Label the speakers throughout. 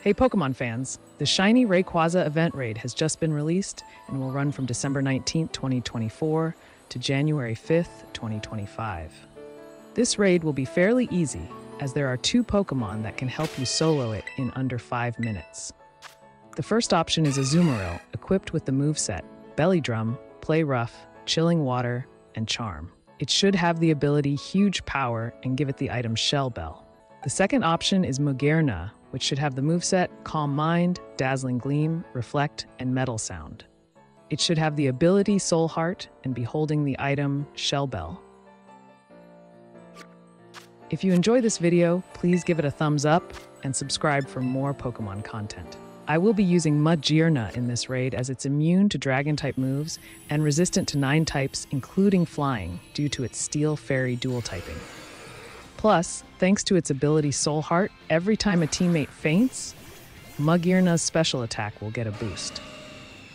Speaker 1: Hey Pokemon fans, the shiny Rayquaza event raid has just been released and will run from December 19th, 2024 to January 5th, 2025. This raid will be fairly easy as there are 2 Pokemon that can help you solo it in under 5 minutes. The first option is Azumarill, equipped with the moveset Belly Drum, Play Rough, Chilling Water, and Charm. It should have the ability Huge Power and give it the item Shell Bell. The second option is Magearna, which should have the moveset Calm Mind, Dazzling Gleam, Reflect, and Metal Sound. It should have the ability Soul Heart and be holding the item Shell Bell. If you enjoy this video, please give it a thumbs up and subscribe for more Pokemon content. I will be using Magearna in this raid as it's immune to Dragon-type moves and resistant to 9 types, including Flying, due to its Steel Fairy dual typing. Plus, thanks to its ability Soul Heart, every time a teammate faints, Magearna's special attack will get a boost.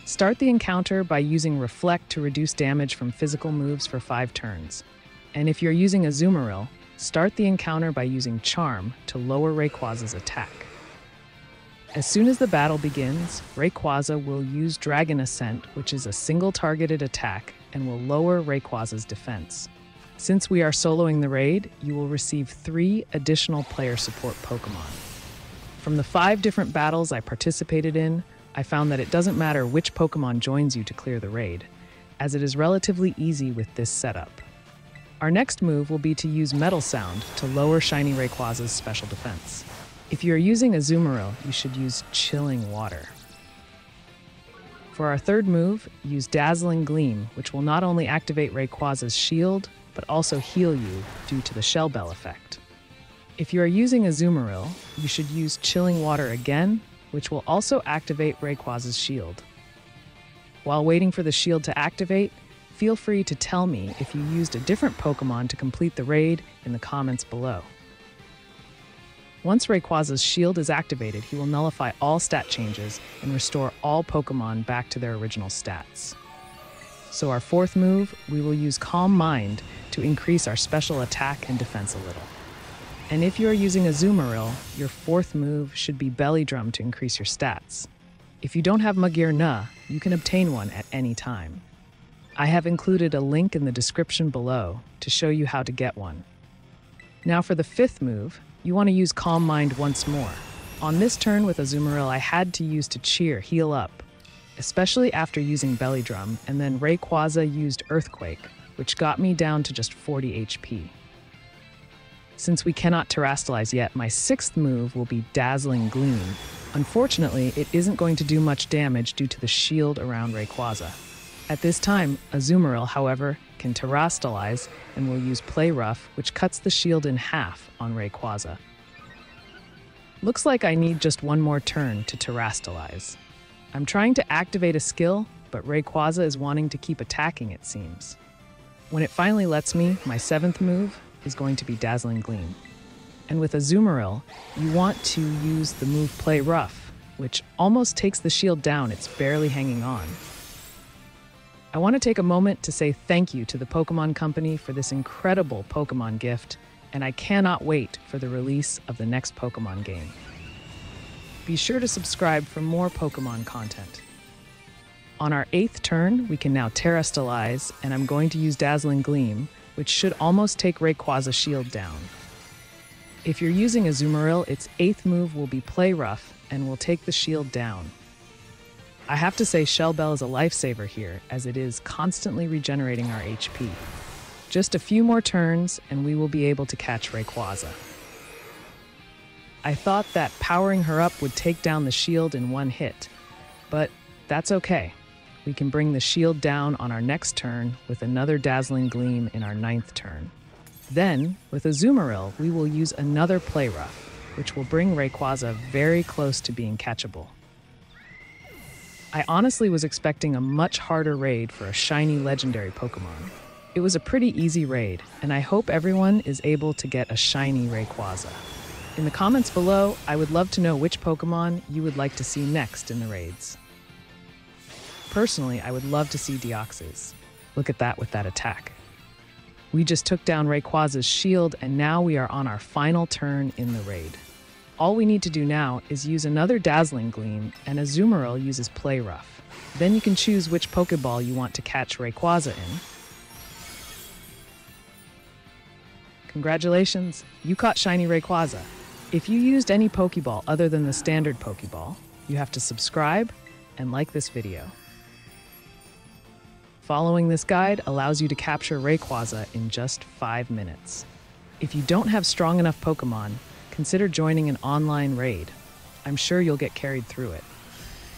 Speaker 1: Start the encounter by using Reflect to reduce damage from physical moves for 5 turns. And if you're using Azumarill, start the encounter by using Charm to lower Rayquaza's attack. As soon as the battle begins, Rayquaza will use Dragon Ascent, which is a single-targeted attack, and will lower Rayquaza's defense. Since we are soloing the raid, you will receive 3 additional player support Pokemon. From the 5 different battles I participated in, I found that it doesn't matter which Pokemon joins you to clear the raid, as it is relatively easy with this setup. Our next move will be to use Metal Sound to lower Shiny Rayquaza's special defense. If you are using Azumarill, you should use Chilling Water. For our third move, use Dazzling Gleam, which will not only activate Rayquaza's shield, but also heal you due to the Shell Bell effect. If you are using Azumarill, you should use Chilling Water again, which will also activate Rayquaza's shield. While waiting for the shield to activate, feel free to tell me if you used a different Pokemon to complete the raid in the comments below. Once Rayquaza's shield is activated, he will nullify all stat changes and restore all Pokemon back to their original stats. So our fourth move, we will use Calm Mind to increase our special attack and defense a little. And if you are using Azumarill, your fourth move should be Belly Drum to increase your stats. If you don't have Magearna, you can obtain one at any time. I have included a link in the description below to show you how to get one. Now for the fifth move, you want to use Calm Mind once more. On this turn with Azumarill, I had to use to cheer, heal up, especially after using Belly Drum, and then Rayquaza used Earthquake, which got me down to just 40 HP. Since we cannot Terrastalize yet, my sixth move will be Dazzling Gleam. Unfortunately, it isn't going to do much damage due to the shield around Rayquaza. At this time, Azumarill, however, can Terrastalize and will use Play Rough, which cuts the shield in half on Rayquaza. Looks like I need just one more turn to Terrastalize. I'm trying to activate a skill, but Rayquaza is wanting to keep attacking, it seems. When it finally lets me, my seventh move is going to be Dazzling Gleam. And with Azumarill, you want to use the move Play Rough, which almost takes the shield down, it's barely hanging on. I want to take a moment to say thank you to the Pokemon Company for this incredible Pokemon gift, and I cannot wait for the release of the next Pokemon game. Be sure to subscribe for more Pokemon content. On our 8th turn, we can now Terrastalize, and I'm going to use Dazzling Gleam, which should almost take Rayquaza's shield down. If you're using Azumarill, its 8th move will be Play Rough and will take the shield down. I have to say Shell Bell is a lifesaver here, as it is constantly regenerating our HP. Just a few more turns, and we will be able to catch Rayquaza. I thought that powering her up would take down the shield in one hit, but that's okay. We can bring the shield down on our next turn with another Dazzling Gleam in our 9th turn. Then, with Azumarill, we will use another Play Rough, which will bring Rayquaza very close to being catchable. I honestly was expecting a much harder raid for a shiny legendary Pokemon. It was a pretty easy raid, and I hope everyone is able to get a shiny Rayquaza. In the comments below, I would love to know which Pokemon you would like to see next in the raids. Personally, I would love to see Deoxys. Look at that with that attack. We just took down Rayquaza's shield, and now we are on our final turn in the raid. All we need to do now is use another Dazzling Gleam, and Azumarill uses Play Rough. Then you can choose which Pokeball you want to catch Rayquaza in. Congratulations, you caught Shiny Rayquaza. If you used any Pokeball other than the standard Pokeball, you have to subscribe and like this video. Following this guide allows you to capture Rayquaza in just 5 minutes. If you don't have strong enough Pokemon, consider joining an online raid. I'm sure you'll get carried through it.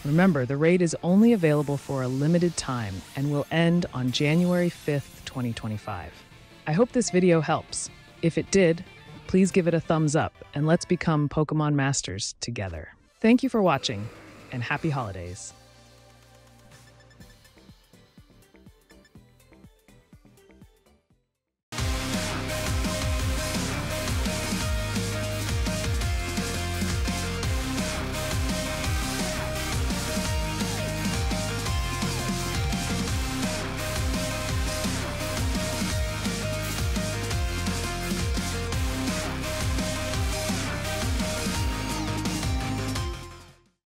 Speaker 1: Remember, the raid is only available for a limited time and will end on January 5th, 2025. I hope this video helps. If it did, please give it a thumbs up and let's become Pokemon Masters together. Thank you for watching and happy holidays.